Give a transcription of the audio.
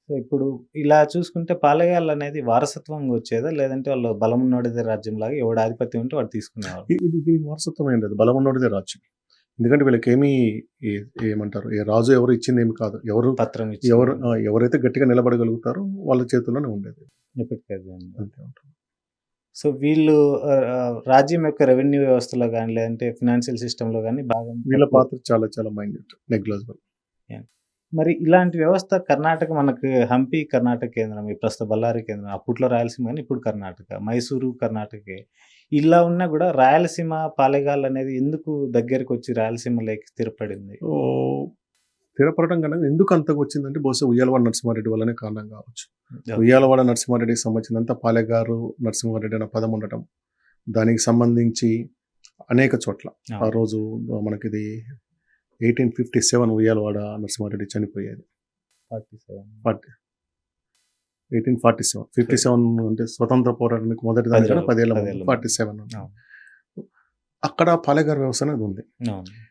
So, ఇప్పుడు ఇలా చూసుకుంటే పాలెగాళ్ళనేది వారసత్వంగా వచ్చేదా? లేదంటే వాళ్ళు బలమున్నోడిదే రాజ్యంలాగా ఎవడు ఆధిపత్యం ఉంటే వాడు తీసుకునేవాళ్ళా? ఇది దీనికి వారసత్వం ఏం లేదు. బలమున్నోడిదే రాజ్యం. ఎందుకంటే వీళ్ళకేమీ ఏ ఏమంటారు? ఏ రాజు ఎవరు ఇచ్చిందేమి కాదు. పత్రం ఇచ్చింది ఎవరైతే గట్టిగా నిలబడగలుగుతారో వాళ్ళ చేతుల్లోనే ఉండేది. ఎప్పటికది ఉంది. అంతే ఉంటుంది. సో, వీళ్ళు రాజ్యం యొక్క రెవెన్యూ వ్యవస్థలో గాని, లేదంటే ఫినాన్షియల్ సిస్టమ్‌లో గాని భాగం వీళ్ళ తక్కువ. పాత్ర చాలా చాలా మైన్యూట్. నెగ్లిజిబుల్. యాహ్! మరి ఇలాంటి వ్యవస్థ కర్ణాటక మనకు హంపి కర్ణాటక కేంద్రం, ఈ ప్రస్తుత బళ్ళారి కేంద్రం. అప్పట్లో రాయలసీమ గాని, ఇప్పుడు కర్ణాటక. మైసూరు కర్ణాటకే. ఇలా ఉన్నా గూడా రాయలసీమ పాలెగాళ్ళనేది ఎందుకు దగ్గరకొచ్చి రాయలసీమలోకి స్థిరపడింది? ఓహ్! స్థిరపడడం కన్నా ఎందుకు అంతగొచ్చిందంటే బహుశా ఉయ్యాలవాడ నరసింహారెడ్డి వల్లనే కారణం కావచ్చు. ఓకే. ఉయ్యాలవాడ నరసింహారెడ్డికి సంబంధించినంత పాలెగారు, నరసింహారెడ్డి అనే పదం ఉండటం. దానికి సంబంధించి అనేక చోట్ల ఆ అవును. రోజు మనకిది 1857 ఉయ్యాలవాడ నరసింహారెడ్డి చనిపోయేది. 47. 40 1847. 57 అంటే స్వతంత్ర పోరాటానికి మొదటి దానికన్నా 10 ఏళ్ల ముందు. 10 ఏళ్ల ముందు. 47 అంటే. అవును. అక్కడ పాలెగారు వ్యవస్థ అనేది ఉంది. అవును.